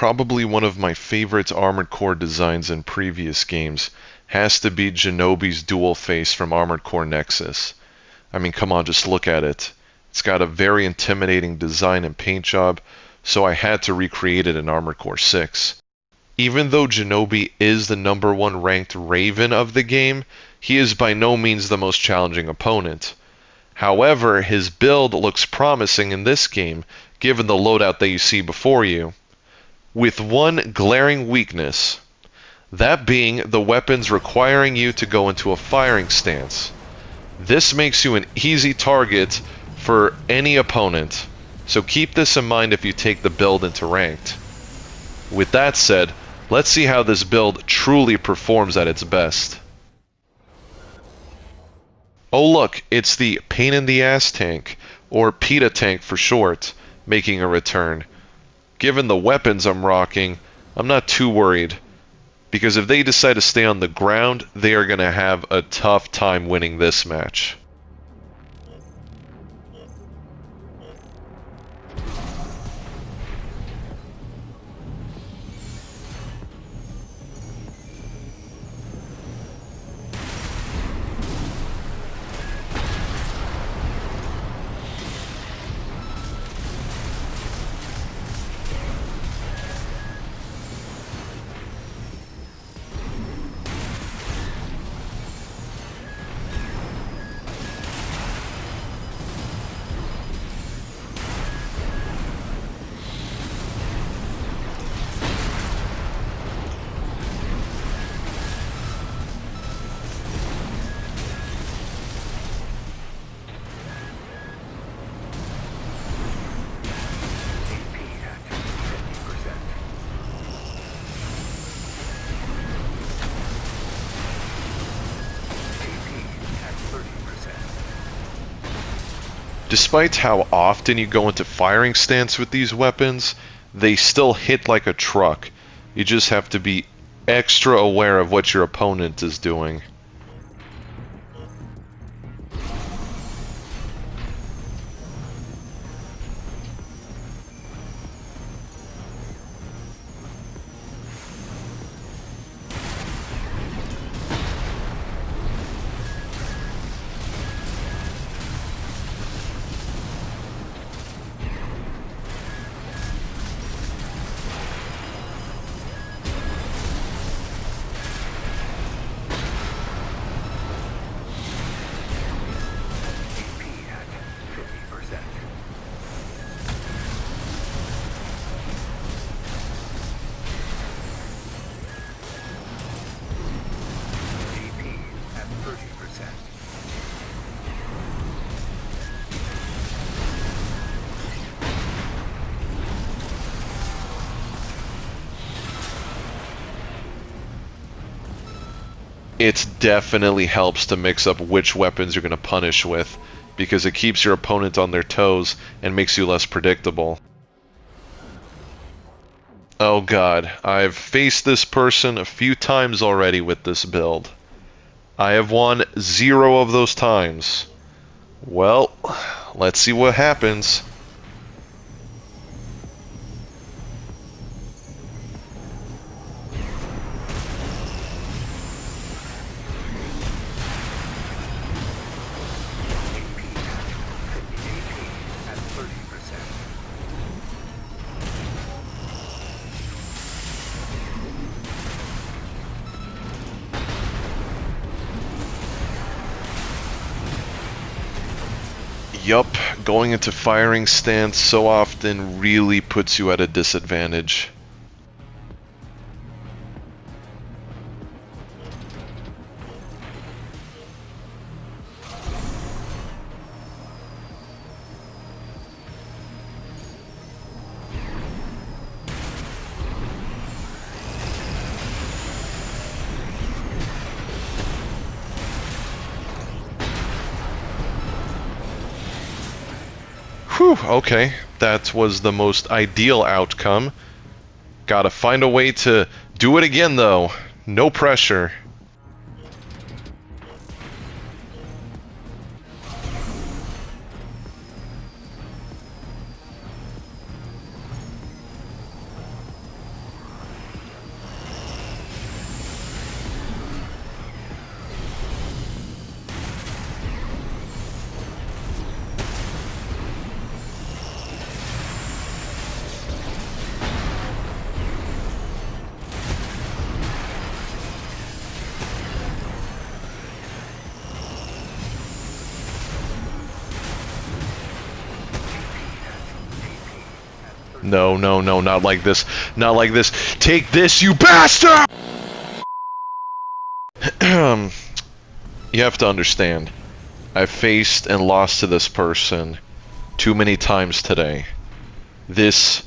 probably one of my favorite Armored Core designs in previous games has to be Genobee's dual face from Armored Core Nexus. I mean, come on, just look at it. It's got a very intimidating design and paint job, so I had to recreate it in Armored Core 6. Even though Genobee is the #1 ranked Raven of the game, he is by no means the most challenging opponent. However, his build looks promising in this game, given the loadout that you see before you, with one glaring weakness, that being the weapons requiring you to go into a firing stance. This makes you an easy target for any opponent, so keep this in mind if you take the build into ranked. With that said, let's see how this build truly performs at its best. Oh look, it's the pain in the ass tank, or PETA tank for short, making a return. Given the weapons I'm rocking, I'm not too worried, because if they decide to stay on the ground, they are going to have a tough time winning this match. Despite how often you go into firing stance with these weapons, they still hit like a truck. You just have to be extra aware of what your opponent is doing. It definitely helps to mix up which weapons you're going to punish with, because it keeps your opponent on their toes and makes you less predictable. Oh god, I've faced this person a few times already with this build. I have won 0 of those times. Well, let's see what happens. Yup, going into firing stance so often really puts you at a disadvantage. Whew, okay, that was the most ideal outcome. Gotta find a way to do it again though. No pressure. No, no, no, not like this. Not like this. Take this, you bastard! You have to understand. I've faced and lost to this person too many times today. This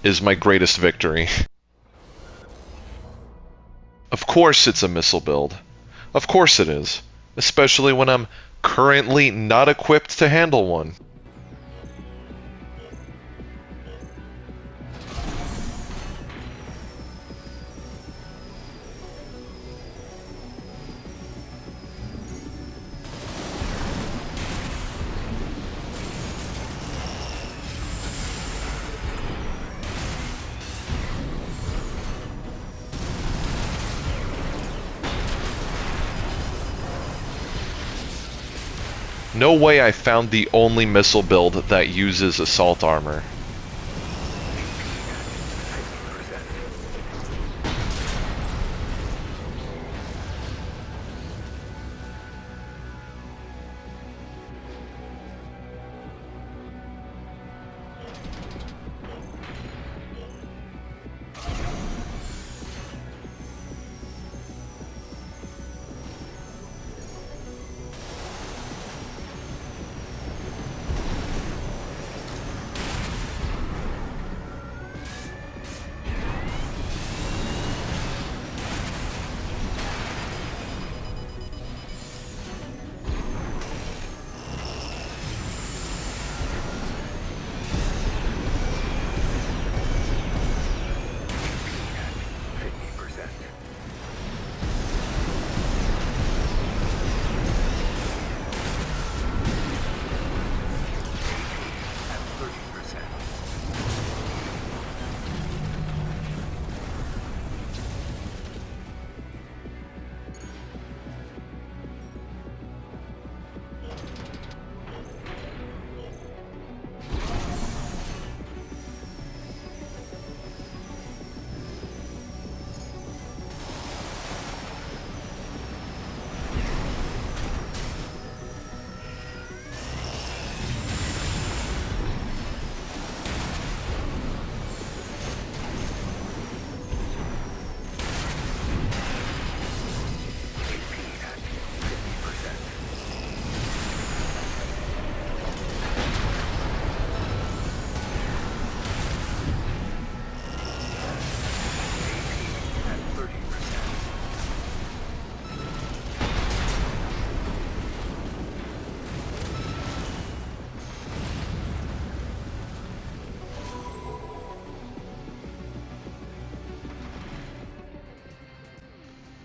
is my greatest victory. Of course it's a missile build. Of course it is. Especially when I'm currently not equipped to handle one. No way I found the only missile build that uses assault armor.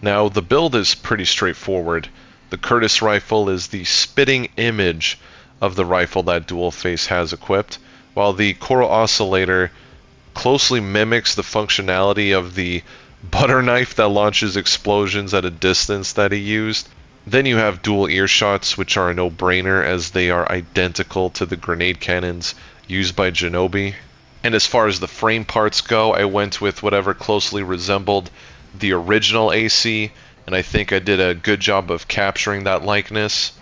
Now, the build is pretty straightforward. The Curtis rifle is the spitting image of the rifle that Dual Face has equipped, while the Coral Oscillator closely mimics the functionality of the butter knife that launches explosions at a distance that he used. Then you have dual earshots, which are a no-brainer as they are identical to the grenade cannons used by Genobee. And as far as the frame parts go, I went with whatever closely resembled the original AC, and I think I did a good job of capturing that likeness.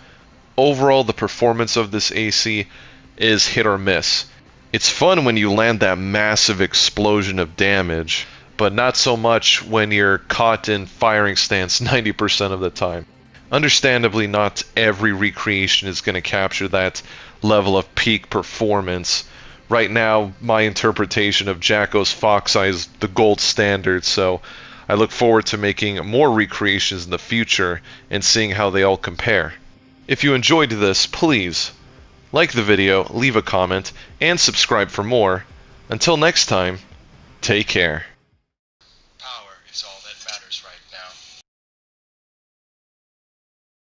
Overall, the performance of this AC is hit or miss. It's fun when you land that massive explosion of damage, but not so much when you're caught in firing stance 90% of the time. Understandably, not every recreation is going to capture that level of peak performance. Right now, my interpretation of Jacko's Fox Eye is the gold standard, so I look forward to making more recreations in the future and seeing how they all compare. If you enjoyed this, please like the video, leave a comment, and subscribe for more. Until next time, take care.